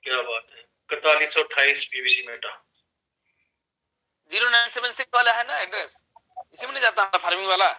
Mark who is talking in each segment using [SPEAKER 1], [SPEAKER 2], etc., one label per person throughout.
[SPEAKER 1] क्या बात है, 4128 पीवीसी मेटा।
[SPEAKER 2] 0976 वाला है ना एड्रेस, इसी में नहीं जाता हमारा फार्मिंग वाला।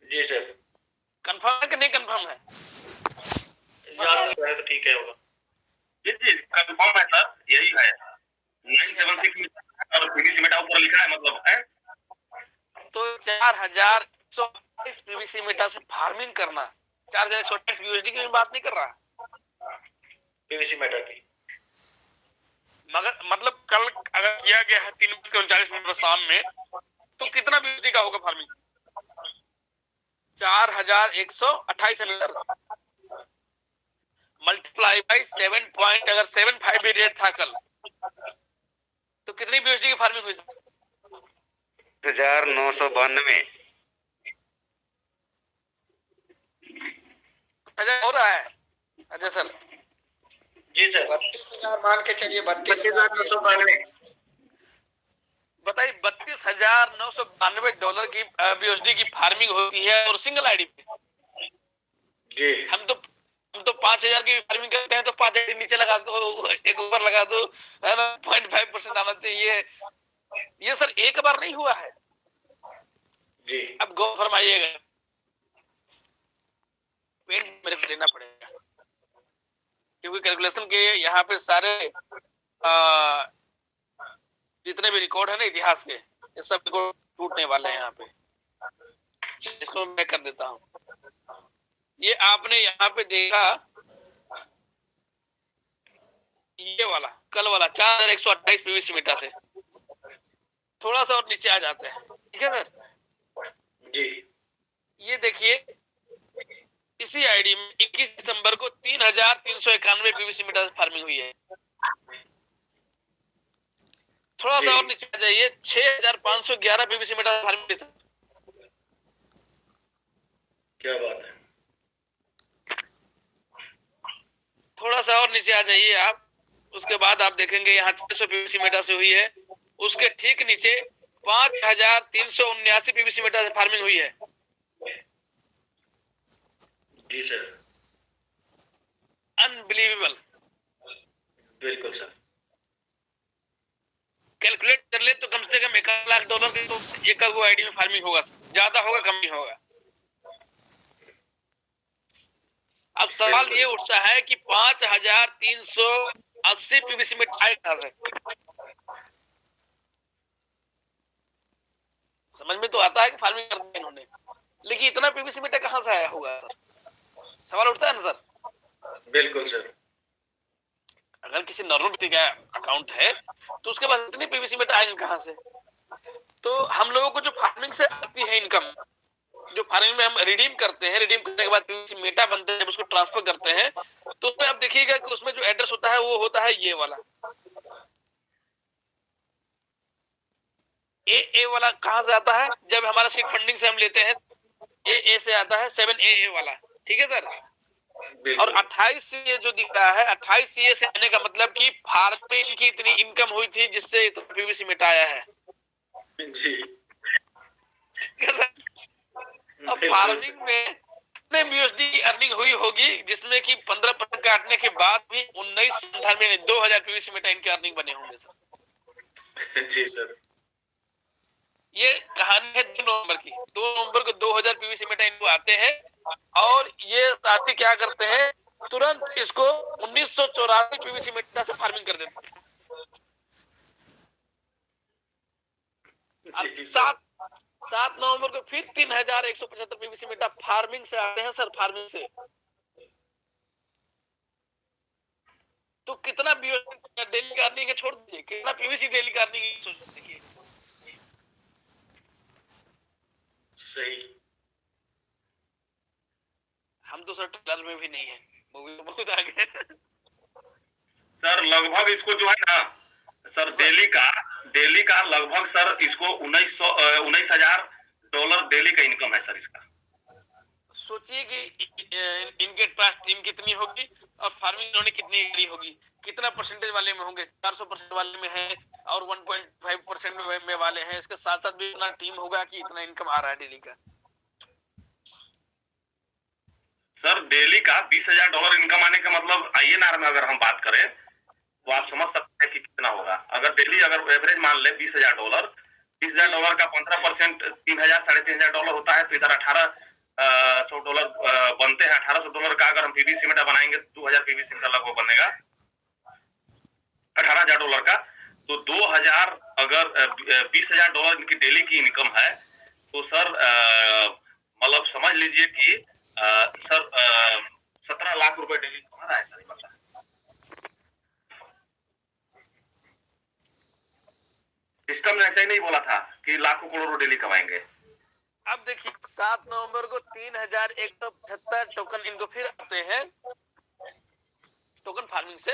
[SPEAKER 1] जी सर।
[SPEAKER 2] कंफर्म है कि नहीं कंफर्म है?
[SPEAKER 1] याद है तो ठीक है होगा।
[SPEAKER 3] जी कंफर्म है सर, यही है 976 और पीवीसी मेटा ऊपर लिखा है, मतलब है।
[SPEAKER 2] तो 4128 पीवीसी मेटा से फार्मिंग करना, 4128 यूएसडी की बात नहीं कर रहा,
[SPEAKER 1] पीवीसी मेटा की।
[SPEAKER 2] मगर मतलब कल अगर किया गया है 3:39 शाम में, तो कितना यूएसडी का होगा फार्मिंग? 4128 मल्टीप्लाई बाई 7 पॉइंट, अगर 75 भी रेट था कल, तो कितनी यूएसडी की फार्मिंग हुई?
[SPEAKER 3] 1992
[SPEAKER 2] हो रहा है अजय सर।
[SPEAKER 1] जी सर।
[SPEAKER 4] 32,000 मान के चलिए,
[SPEAKER 1] 32,992।
[SPEAKER 2] बताइए, $32,992 की यूएसडी की फार्मिंग होती है और सिंगल आईडी पे।
[SPEAKER 1] जी।
[SPEAKER 2] हम तो 5,000 की फार्मिंग करते हैं तो 5,000 नीचे लगा दो, एक ऊपर लगा दो, है ना, 0.5% आना चाहिए। ये सर एक बार नहीं हुआ है
[SPEAKER 1] जी।
[SPEAKER 2] अब गौर फरमाइएगा, पेन मेरे को लेना पड़ेगा क्योंकि कैलकुलेशन के यहाँ पे सारे जितने भी रिकॉर्ड है ना इतिहास के, ये सब रिकॉर्ड टूटने वाले हैं यहाँ पे। इसको मैं कर देता हूँ। ये आपने यहाँ पे देखा, ये वाला कल वाला 4128 पीवीसी मीटर से थोड़ा सा और नीचे आ जाते हैं, ठीक है सर
[SPEAKER 1] जी।
[SPEAKER 2] ये देखिए, इसी आईडी में 21 दिसंबर को 3,391 पीवीसी मीटर फार्मिंग हुई है। थोड़ा सा और नीचे आ जाइए, 6,511 पीवीसी मीटर फार्मिंग।
[SPEAKER 1] क्या बात है।
[SPEAKER 2] थोड़ा सा और नीचे आ जाइए आप, उसके बाद आप देखेंगे यहाँ 600 पीवीसी मीटर से हुई है। उसके ठीक नीचे 5,379 पीवीसी मीटर से फार्मिंग हुई है।
[SPEAKER 1] जी सर।
[SPEAKER 2] अनबिलीवेबल।
[SPEAKER 1] बिल्कुल सर।
[SPEAKER 2] कैलकुलेट कर ले तो कम से कम $1,00,000 के तो एक आईडी में फार्मिंग होगा, ज्यादा होगा कम नहीं होगा। अब सवाल ये उठता है कि 5,380 पीवीसी में आए कहां से? समझ में तो आता है कि फार्मिंग कर दी इन्होंने, लेकिन इतना पीवीसी मीटर कहां से आया होगा सर? सवाल उठता है ना सर।
[SPEAKER 1] बिल्कुल सर।
[SPEAKER 2] अगर किसी नॉर्मल व्यक्ति का अकाउंट है तो उसके पास इतनी पीवीसी मीटर आएंगे कहां से? तो हम लोगों को जो फार्मिंग से आती है इनकम, जो फार्मिंग में हम रिडीम करते हैं, रिडीम करने के बाद पीवीसी मेटा बनते हैं, जब उसको ट्रांसफर करते हैं तो आप देखिएगा कि उसमें जो एड्रेस होता है वो होता है ये वाला। ए वाला कहां से आता है? जब हमारा सीड फंडिंग से हम लेते हैं ए से आता है 7AA वाला, ठीक है सर। और 28 सीए जो दिख रहा है, 28 सीए से आने का मतलब कि फार्मिंग की इतनी इनकम हुई थी जिससे इतना पीवीसी मेटा आया है
[SPEAKER 1] जी।
[SPEAKER 2] अब फार्मिंग में कितने यूएसडी की अर्निंग हुई होगी जिसमें कि 15% काटने के बाद भी 1998 में 2,000 पीवीसी मेटा इनके अर्निंग बने होंगे सर।
[SPEAKER 1] जी सर।
[SPEAKER 2] ये कहानी है 2 नवंबर की। 2 नवंबर को 2,000 पीवीसी मेटा इनको आते हैं और ये साथी क्या करते हैं, तुरंत इसको 1984 पीवीसी मेटा से फार्मिंग कर देते हैं। 7 नवंबर को फिर 3,175 पीवीसी मेटा फार्मिंग से आते हैं सर, फार्मिंग से। तो कितना डेली का अर्निंग है छोड़ दीजिए, कितना पीवीसी डेली का अर्निंग है सोच देखिए।
[SPEAKER 1] सही।
[SPEAKER 2] हम तो सर ट्रेलर में भी नहीं है, मूवी तो बहुत आगे
[SPEAKER 3] सर लगभग इसको जो है ना सर, डेली का लगभग सर इसको $19,000 डेली का इनकम है सर इसका।
[SPEAKER 2] सोचिए कि इनके पास टीम कितनी होगी और फार्मिंग इन्होंने कितनी करी होगी, कितना परसेंटेज वाले में होंगे, 400% वाले में है और 1.5% में वाले हैं। इसके साथ साथ भी इतना टीम होगा कि इतना इनकम आ रहा है डेली का।
[SPEAKER 3] सर डेली का $20,000 इनकम आने का मतलब INR में अगर हम बात करें तो आप समझ सकते हैं कि कितना होगा। अगर डेली अगर एवरेज मान ले $20,000 का 15% $3,000 $3,500 होता है, तो इधर $1,800 बनते हैं। $1,800 का अगर हम पीवीसी मीटर बनाएंगे 2,000 पीवीसी मीटर लगभग बनेगा $18,000 का। तो 2,000 अगर $20,000 इनकी डेली की इनकम है तो सर मतलब समझ लीजिए कि सर 17 लाख रुपए डेली कमा रहा है सर। मतलब सिस्टम ने ऐसा ही नहीं बोला था कि लाखों करोड़ों डेली कमाएंगे।
[SPEAKER 2] अब देखिए 7 नवंबर को 3,175 टोकन इनको फिर आते हैं टोकन फार्मिंग से,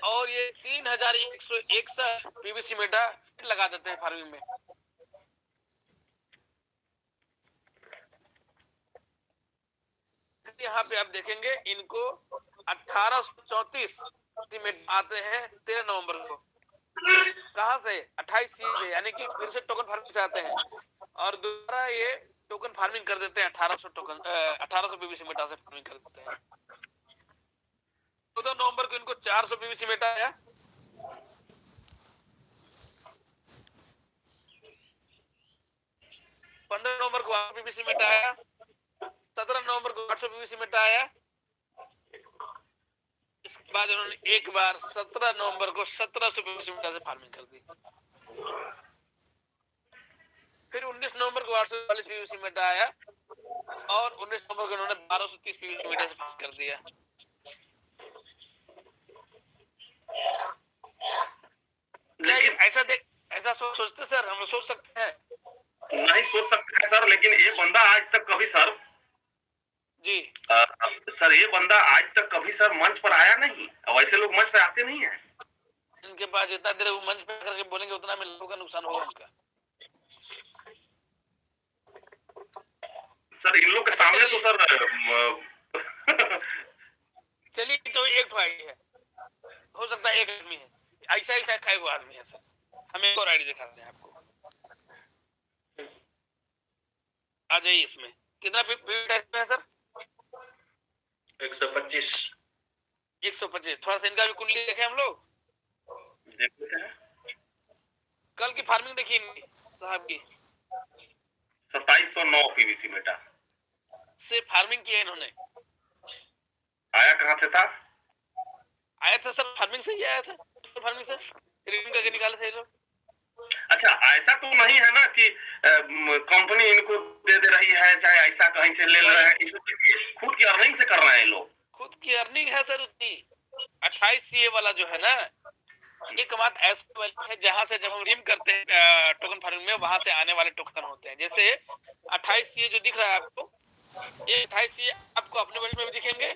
[SPEAKER 2] और ये 3,161 पीवीसी मीटर लगा देते हैं फार्मिंग में। यहाँ पे आप देखेंगे इनको 1834 में आते हैं 13 नवंबर को। कहां से? 28 से, यानी कि फिर से टोकन फार्मिंग से आते हैं और दोबारा ये टोकन फार्मिंग कर देते हैं 1800 पीवीसी मीटर से फार्मिंग कर देते हैं। 14 नवंबर को इनको 400 पीवीसी मीटर आया। 15 नवंबर को 8 पीवीसी मीटर आया। 17 नवंबर को 800 पीवीसी मीटर आया। इसके बाद उन्होंने एक बार 17 नवंबर को 1700 पीवीसी मीटर से फार्मिंग कर दी। फिर 19 नवंबर को 840 पीवीसी मीटर आया और 19 नवंबर को उन्होंने 1230 पीवीसी मीटर से फार्मिंग कर दिया। लेकिन ऐसा सोचते सर, हम लोग सोच सकते हैं?
[SPEAKER 3] नहीं सोच सकते हैं सर, लेकिन ये बंदा आज तक कभी सर
[SPEAKER 2] जी
[SPEAKER 3] सर ये बंदा आज तक कभी सर मंच पर आया नहीं। वैसे लोग मंच पे आते नहीं है।
[SPEAKER 2] इनके पास जितना देर वो मंच पे करके बोलेंगे उतना में लोगों का नुकसान होगा उनका।
[SPEAKER 3] सर इन लोग के सामने तो सर
[SPEAKER 2] चलिए तो एक आईडी है, हो सकता है एक आदमी है, ऐसा खाए वो आदमी है सर। हम एक और आईडी दिखाते हैं आपको। आ जाइए, इसमें कितना पीवीसी है सर?
[SPEAKER 1] 125।
[SPEAKER 2] 125। थोड़ा सा इनका भी कुंडली देखें हम लोग।
[SPEAKER 3] देखते हैं
[SPEAKER 2] कल की फार्मिंग देखिए साहब की।
[SPEAKER 3] 2709 पीवीसी मीटर
[SPEAKER 2] से फार्मिंग की है इन्होंने।
[SPEAKER 3] आया कहां से था?
[SPEAKER 2] आया था सर फार्मिंग से ही आया था। फार्मिंग से रीडिंग करके निकाले थे लोग।
[SPEAKER 3] अच्छा ऐसा तो नहीं है ना कि कंपनी इनको दे रही है, चाहे ऐसा कहीं से ले रहे हैं? खुद की अर्निंग से कर रहे हैं लोग।
[SPEAKER 2] खुद की अर्निंग है सर उतनी। 28 सीए वाला जो है ना, एक बात ऐसा है जहां से जब हम रिडीम करते हैं टोकन फार्मिंग में, वहां से आने वाले टोकन होते हैं। जैसे 28 सीए जो दिख रहा है आपको, ये 28 सीए आपको अपने वैलेट में भी दिखेंगे।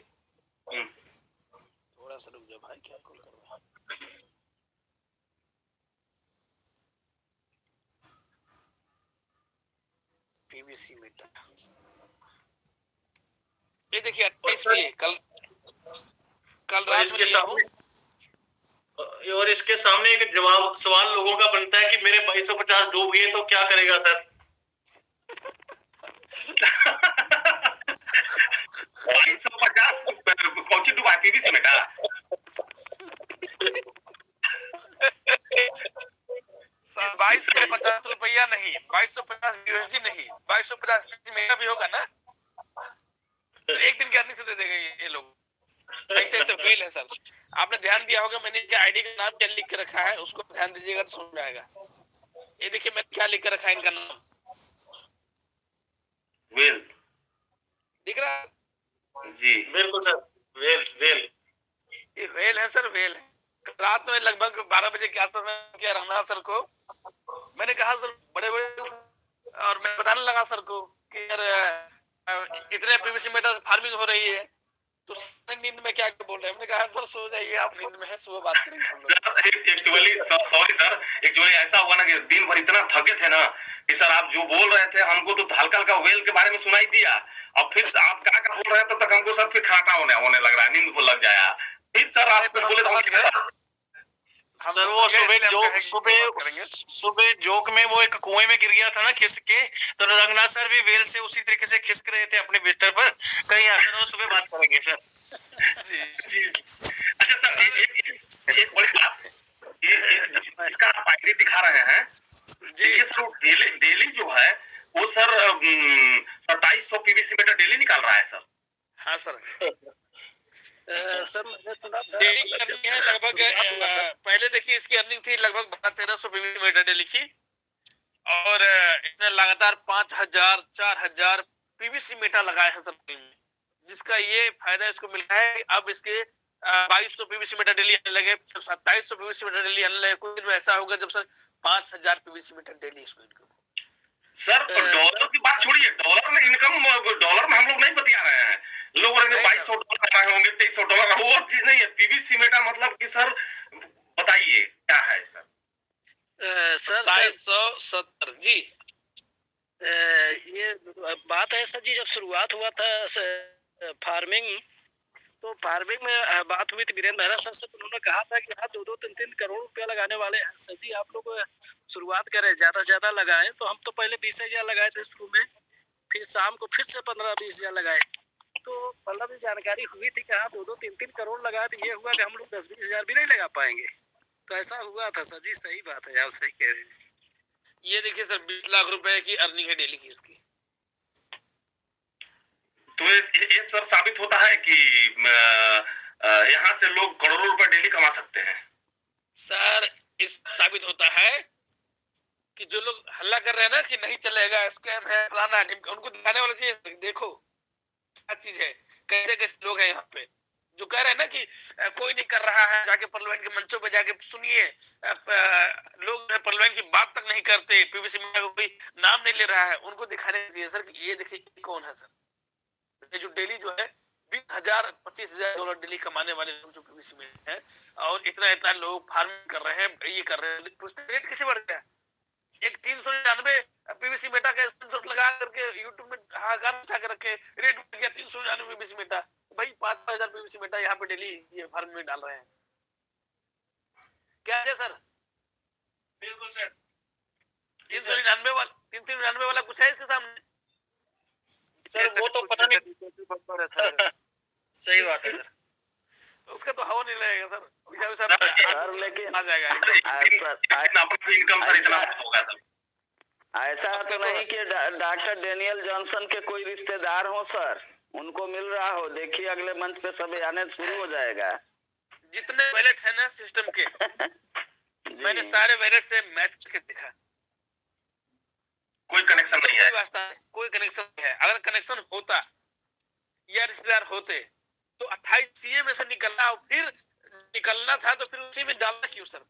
[SPEAKER 2] थोड़ा सा रुक जाओ भाई, क्या कॉल कर रहा है? पीवीसी मीटर ये देखिए 28 सीए कल रात
[SPEAKER 1] इसके सामने और इसके सामने एक सवाल लोगों का बनता है कि मेरे 2250 डूब गए तो क्या करेगा सर?
[SPEAKER 3] 2250 कौन डूबा है पीवीसी मीटर?
[SPEAKER 2] 2250 रुपया नहीं, 2250 यूएसडी नहीं, 2250 मेगा भी होगा ना, तो एक दिन की अर्निंग से दे देगा ये लोग। ऐसे फेल है सर। आपने ध्यान दिया होगा मैंने क्या आईडी का नाम क्या लिख के रखा है, उसको ध्यान दीजिएगा तो समझ में आएगा। ये देखिए मैंने क्या लिख के रखा है इनका नाम,
[SPEAKER 3] वेल
[SPEAKER 2] दिख रहा है
[SPEAKER 3] जी?
[SPEAKER 1] बिल्कुल सर, वेल
[SPEAKER 2] ये वेल है सर, वेल है। रात में लगभग 12 बजे के आसपास में क्या रंगनाथ सर को मैंने कहा सर बड़े और मैं बताने लगा सर को कि यार इतने पीवीसी मीटर फार्मिंग हो रही है, तो नींद में क्या बोल रहे हैं? हमने कहा सर सो जाइए, आप नींद में है, सुबह बात करेंगे हम लोग।
[SPEAKER 3] एक्चुअली सॉरी सर, एक्चुअली ऐसा हुआ ना कि दिन भर इतना थके थे ना कि सर आप जो बोल रहे थे हमको तो हल्का हल्का वेल के बारे में सुनाई दिया, और फिर आप क्या बोल रहे थे तब तक हमको सर फिर खाटा होने लग रहा है, नींद को लग जाया। फिर सर आप बोले
[SPEAKER 1] सर वो सुबह जोक में वो एक कुएं में गिर गया था ना खिसक के, तो रंगनाथ सर भी वेल से उसी तरीके से खिसक रहे थे अपने बिस्तर पर। कहीं ऐसा ना हो, सुबह बात करेंगे सर।
[SPEAKER 3] अच्छा सर, एक बड़ी बात, इसका आप आईडी दिखा रहे हैं, देखिए सर डेली जो है वो सर 2700 पीवीसी मीटर डेली निकाल रहा है सर।
[SPEAKER 2] हाँ सर,
[SPEAKER 4] सर मैंने सुना था
[SPEAKER 2] डेली अर्निंग है लगभग। पहले देखिए इसकी अर्निंग थी लगभग 1300 पीवीसी मीटर डेली की, और इसने लगातार 5000 4000 पीवीसी मीटर लगाए हैं सर, जिसका ये फायदा इसको मिला है। अब इसके 2200 पीवीसी मीटर डेली आने लगे, 2700 पीवीसी मीटर डेली आने लगे। कुछ दिन में ऐसा होगा जब सर 5000 पीवीसी मीटर डेली इसको इनकम।
[SPEAKER 3] सर डॉलर की बात छोड़िए, डॉलर में इनकम, डॉलर में हम लोग नहीं बतिया रहे हैं। लोग 2200 डॉलर होंगे, 2300 डॉलर, वो और चीज नहीं है। पीवीसी मीटर मतलब कि सर बताइए क्या है सर?
[SPEAKER 4] सर
[SPEAKER 2] 2770 जी।
[SPEAKER 4] ये बात है सर जी, जब शुरुआत हुआ था फार्मिंग, तो फार्मिंग में बात हुई थी वीरेंद्र मेहरा सर से, तो उन्होंने कहा था कि हाँ 2-2 3-3 करोड़ रुपया लगाने वाले हैं। सर जी आप लोग शुरुआत करें, ज्यादा से ज्यादा लगाएं। तो हम तो पहले 20,000 लगाए थे शुरू में, फिर शाम को फिर से 15-20,000 लगाए। तो मतलब जानकारी हुई थी कि हाँ 2-2 3-3 करोड़ लगाए, तो ये हुआ कि हम लोग 10-20,000 भी नहीं लगा पाएंगे। तो ऐसा हुआ था सर जी। सही बात है, आप सही कह रहे हैं।
[SPEAKER 2] ये देखिए सर 20 लाख रुपए की अर्निंग है डेली की इसकी।
[SPEAKER 3] तो ये सर साबित होता है कि यहाँ से लोग करोड़ों रुपए डेली कमा सकते हैं।
[SPEAKER 2] सर इस साबित होता है कि जो लोग हल्ला कर रहे हैं ना कि नहीं चलेगा, स्कैम है, फलाना, उनको दिखाने वाला चीज देखो क्या चीज है। कैसे कैसे लोग हैं यहाँ पे जो कह रहे हैं ना कि कोई नहीं कर रहा है, जाके पार्लियामेंट के मंचों पे जाके सुनिए। लोग पार्लियामेंट की बात तक नहीं करते, पीवीसी मीडिया को कोई नाम नहीं ले रहा है, उनको दिखाने चाहिए सर कि ये देखिए कौन है सर। ये जो डेली जो है 20,000 25,000 डॉलर डेली कमाने वाले लोग जो पीवीसी में हैं, और इतना लोग फार्मिंग कर रहे हैं, ये कर रहे हैं। रेट कैसे बढ़ गया? एक 399 पीवीसी मेटा का स्क्रीनशॉट लगा करके यूट्यूब में हाहाकार मचा के रखे, रेट बढ़ गया 399 पीवीसी मेटा। भाई 5,000 पीवीसी मेटा यहाँ पे डेली ये फार्म में डाल रहे हैं। क्या है सर?
[SPEAKER 1] बिल्कुल सर।
[SPEAKER 2] 399 वाला कुछ है इसके सामने?
[SPEAKER 1] सर वो तो पता नहीं। सही बात है सर,
[SPEAKER 2] उसका तो हवा नहीं लगेगा सर।
[SPEAKER 4] लेकिन
[SPEAKER 2] आ जाएगा
[SPEAKER 3] इनकम सर इतना होगा सर।
[SPEAKER 4] ऐसा तो नहीं कि डॉक्टर डेनियल जॉनसन के कोई रिश्तेदार हो सर, उनको मिल रहा हो। देखिए अगले मंच पे सब आने शुरू हो जाएगा।
[SPEAKER 2] जितने वैलेट है ना सिस्टम के मैंने सारे वैलेट से मैच करके देखा,
[SPEAKER 3] कोई कनेक्शन नहीं है,
[SPEAKER 2] कोई कनेक्शन नहीं है। अगर कनेक्शन होता या रिश्तेदार होते तो 28 सीए में से निकलना, और फिर निकलना था तो फिर उसी में डालना क्यों सर?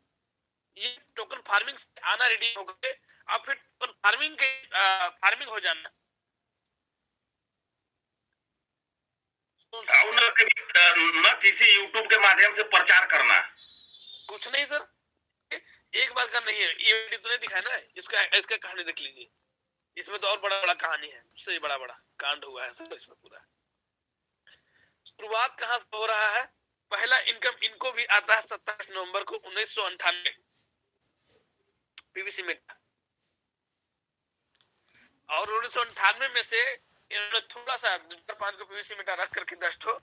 [SPEAKER 2] ये टोकन फार्मिंग से आना रेडी हो गए, अब फिर टोकन फार्मिंग के फार्मिंग हो जाना।
[SPEAKER 3] न किसी यूट्यूब के माध्यम से प्रचार करना,
[SPEAKER 2] कुछ नहीं सर। एक बार का नहीं है, ये वीडियो तो नहीं दिखाया ना, इसका कहानी देख लीजिए। इसमें तो और बड़ा कहानी है, उससे बड़ा कांड हुआ है सर इसमें पूरा। शुरुआत कहां से हो रहा है? पहला इनकम इनको भी आता है 27 नवंबर को 1998 पीवीसी में, और 1998 में से इन्होंने थोड़ा सा 5 को पीवीसी मीटर रख करके 10 ठो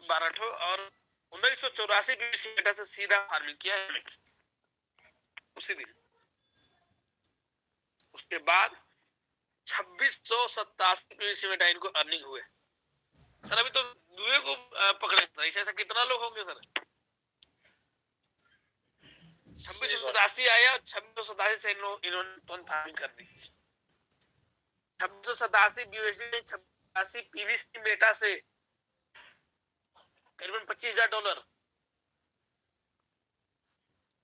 [SPEAKER 2] 12 ठो, और 1984 पीवीसी मीटर से सीधा फार्मिंग किया है उसी दिन। उसके बाद 2687 पीवीसी मीटर इनको अर्निंग हुए सर। अभी तो दुए को पकड़े सर, ऐसा कितना लोग होंगे सर? 2687 आया, 2687 से इन्होंने फार्मिंग कर दी। 2687 यूएसडी में 86 पीवीसी मेटा से करीबन $25,000।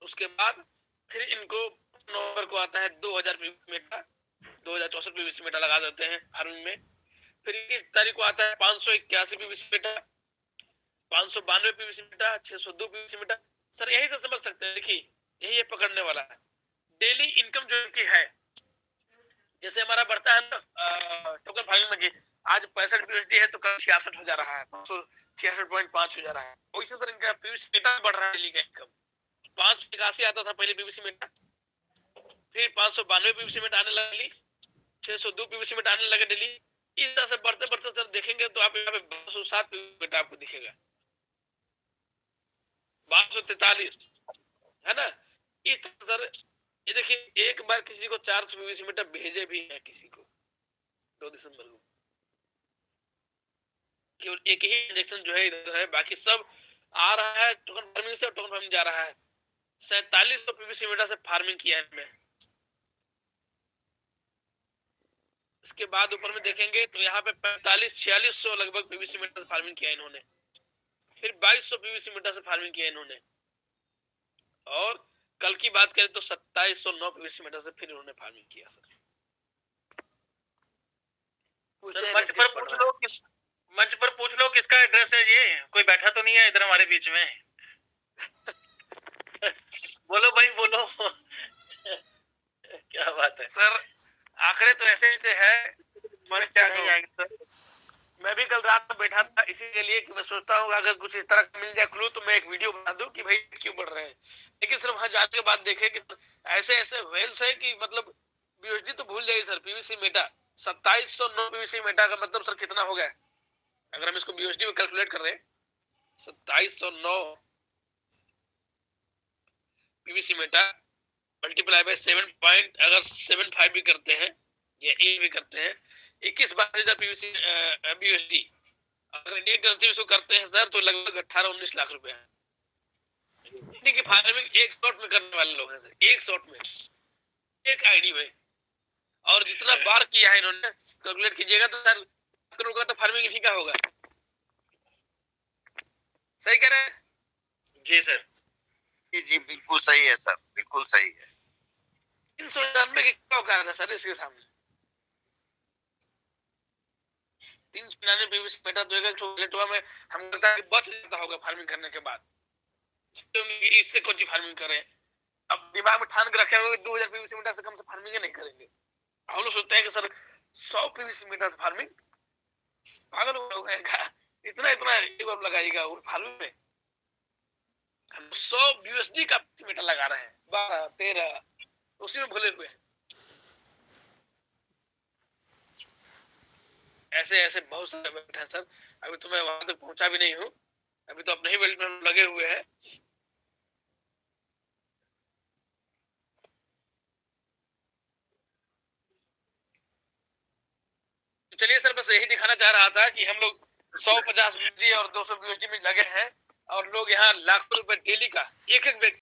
[SPEAKER 2] उसके बाद फिर इनको नवंबर को आता है 2000 पीवीसी मेटा, 2064 पीवीसी मेटा लगा देते हैं फार्मिंग में। फिर 21 तारीख को आता है 581 PVC Meta, 592 PVC Meta, 602 PVC Meta. Sir यही से समझ सकते हैं, देखिए यही है पकड़ने वाला है। डेली इनकम जो इनकी है, जैसे हमारा बढ़ता है ना टोकन फार्मिंग में, आज 65 पीवीसी है तो कल 66 हो जा रहा है, 566.5 हो जा रहा है। वैसे सर इनका पीवीसी मेटा बढ़ रहा है डेली का इनकम। 581 आता था पहले पीवीसी मीटर, फिर 592 पीवीसी मीटर आने लगी, 602 पीवीसी मीटर आने लगे डेली। इस तरह से बढ़ते बढ़ते सर देखेंगे तो आप यहाँ पे 1207 पीवीसी मीटर आपको दिखेगा, 1243 है ना। इस तरह सर ये देखिए एक बार किसी को 400 पीवीसी मीटर भेजे भी है किसी को 2 दिसंबर को, केवल एक ही इंजेक्शन जो है इधर है, बाकी सब आ रहा है टोकन फार्मिंग से, टोकन फार्मिंग जा रहा है। 4700 पीवीसी मीटर से फार्मिंग किया है इनमें। इसके बाद ऊपर में देखेंगे तो यहाँ पे 45-4600 लगभग पीवीसी मीटर से फार्मिंग किया इन्होंने, फिर 2200 पीवीसी मीटर से फार्मिंग किया इन्होंने, और कल की बात करें तो 2709 पीवीसी मीटर से फिर इन्होंने फार्मिंग किया। सर
[SPEAKER 1] मंच पर पूछ लो किसका एड्रेस है ये, कोई बैठा तो नहीं है इधर हमारे बीच में। बोलो भाई बोलो। क्या बात है
[SPEAKER 2] सर, आंकड़े तो ऐसे ऐसे है, मैं क्या कहूं। मैं भी कल रात में बैठा था इसी के लिए कि मैं सोचता हूँ अगर कुछ इस तरह का मिल जाए क्लू तो मैं एक वीडियो बना दूं कि भाई क्यों बढ़ रहे हैं, लेकिन सिर्फ वहां जाने के बाद देखे कि ऐसे ऐसे वेल्स है कि मतलब बीएसडी तो भूल जाइए sir. PVC Meta 2709 PVC Meta का मतलब सर कितना हो गया, अगर हम इसको बीएसडी में कैलकुलेट कर रहे हैं 2709 पीवीसी मेटा मल्टीप्लाई बाय 7 अगर 75 भी करते हैं या 8 भी करते हैं 21-22 पीवीसी बीएसडी, अगर इंडियन करेंसी इसको करते हैं सर तो लगभग 18-19 लाख रुपए है। की फार्मिंग एक शॉट में करने वाले लोग हैं सर, एक शॉट में एक आईडी में, और जितना बार किया है इन्होंने कैलकुलेट कीजिएगा तो सर करोड़ का तो फार्मिंग इसी का होगा। सही कह रहे हैं?
[SPEAKER 1] जी सर,
[SPEAKER 5] जी बिल्कुल सही है सर, बिल्कुल सही है।
[SPEAKER 2] 399 की क्या औकात है सर इसके सामने? 399 पीवीसी मेटा तो एक चॉकलेटवा में हम लगता है कि बच जाता होगा फार्मिंग करने के बाद, इससे कौन सी फार्मिंग करें। अब दिमाग में ठान के रखे होंगे 2000 पीवीसी मीटर से कम से फार्मिंग नहीं करेंगे। हम लोग सोचते हैं कि सर 100 पीवीसी मीटर से फार्मिंग, पागल हो गए क्या, इतना इतना एक बार लगाइएगा और फार्मिंग में हम 100 यूएसडी का मीटर लगा रहे हैं, 12-13 उसी में भूले हुए हैं। ऐसे ऐसे बहुत सारे बेल्ट हैं सर, अभी तो मैं वहां तक पहुंचा भी नहीं हूँ, अभी तो अपने ही बेल्ट में लगे हुए हैं। चलिए सर, बस यही दिखाना चाह रहा था कि हम लोग 150 बीएसडी और 200 बीएसडी में लगे हैं और लोग यहाँ लाखों रुपए डेली का एक एक